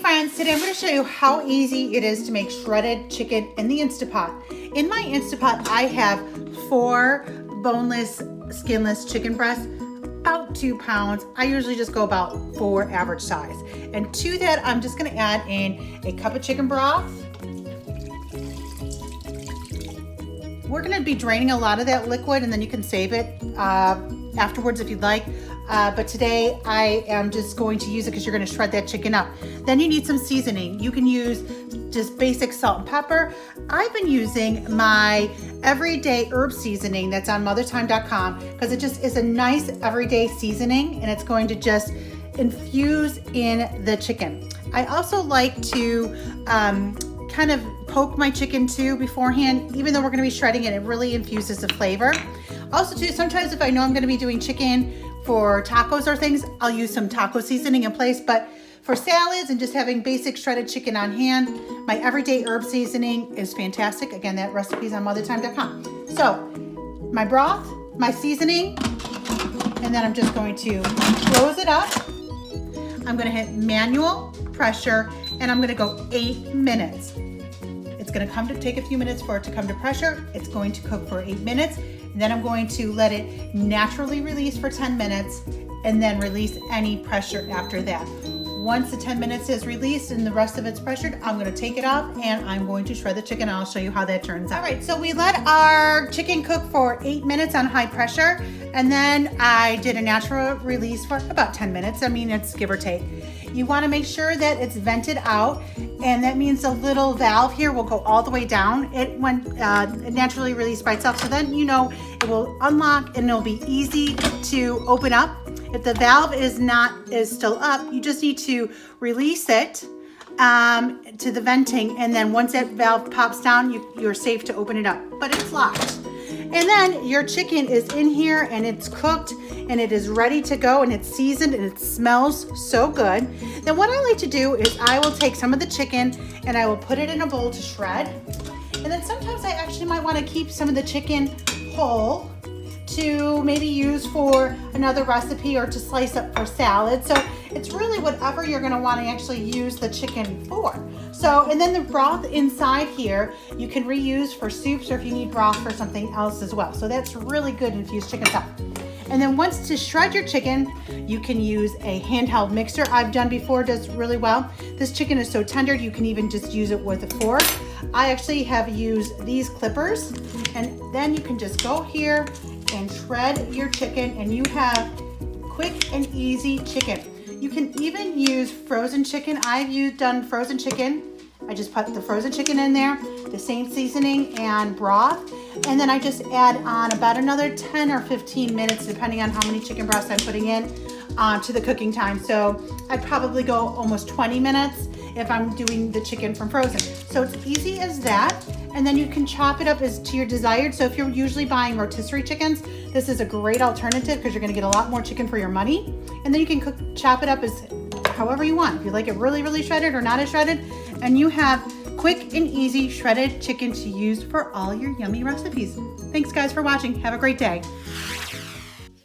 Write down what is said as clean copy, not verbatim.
friends, today I'm going to show you how easy it is to make shredded chicken in the Instapot. In my Instapot, I have 4 boneless, skinless chicken breasts, about 2 pounds. I usually just go about 4 average size. And to that, I'm just going to add in a cup of chicken broth. We're going to be draining a lot of that liquid, and then you can save it afterwards if you'd like. But today I am just going to use it because you're going to shred that chicken up. Then you need some seasoning. You can use just basic salt and pepper. I've been using my everyday herb seasoning that's on mothertime.com because it just is a nice everyday seasoning, and it's going to just infuse in the chicken. I also like to kind of poke my chicken too beforehand. Even though we're going to be shredding it, it really infuses the flavor. Also too, sometimes if I know I'm going to be doing chicken for tacos or things, I'll use some taco seasoning in place. But for salads and just having basic shredded chicken on hand, my everyday herb seasoning is fantastic. Again, that recipe is on mothertime.com. So my broth, my seasoning, and then I'm just going to close it up. I'm going to hit manual pressure, and I'm going to go 8 minutes. It's going to take a few minutes for it to come to pressure. It's going to cook for 8 minutes. And then I'm going to let it naturally release for 10 minutes and then release any pressure after that. Once the 10 minutes is released and the rest of it's pressured, I'm going to take it off and I'm going to shred the chicken. I'll show you how that turns out. All right, so we let our chicken cook for 8 minutes on high pressure, and then I did a natural release for about 10 minutes. I mean, it's give or take. You want to make sure that it's vented out, and that means the little valve here will go all the way down. It went naturally released by itself, so then you know it will unlock and it'll be easy to open up. If the valve is still up, you just need to release it to the venting, and then once that valve pops down, you're safe to open it up, but it's locked. And then your chicken is in here and it's cooked and it is ready to go, and it's seasoned and it smells so good. Then what I like to do is I will take some of the chicken and I will put it in a bowl to shred. And then sometimes I actually might want to keep some of the chicken whole to maybe use for another recipe or to slice up for salad. So it's really whatever you're going to want to actually use the chicken for. So, and then the broth inside here, you can reuse for soups or if you need broth for something else as well. So that's really good infused chicken stock. And then once to shred your chicken, you can use a handheld mixer. I've done before, does really well. This chicken is so tender, you can even just use it with a fork. I actually have used these clippers, and then you can just go here and shred your chicken, and you have quick and easy chicken. You can even use frozen chicken. I've done frozen chicken. I just put the frozen chicken in there, the same seasoning and broth, and then I just add on about another 10 or 15 minutes, depending on how many chicken breasts I'm putting in to the cooking time. So I'd probably go almost 20 minutes if I'm doing the chicken from frozen. So it's easy as that. And then you can chop it up as to your desired. So if you're usually buying rotisserie chickens, this is a great alternative because you're going to get a lot more chicken for your money. And then you can chop it up as however you want. If you like it really, really shredded or not as shredded, and you have quick and easy shredded chicken to use for all your yummy recipes. Thanks guys for watching. Have a great day.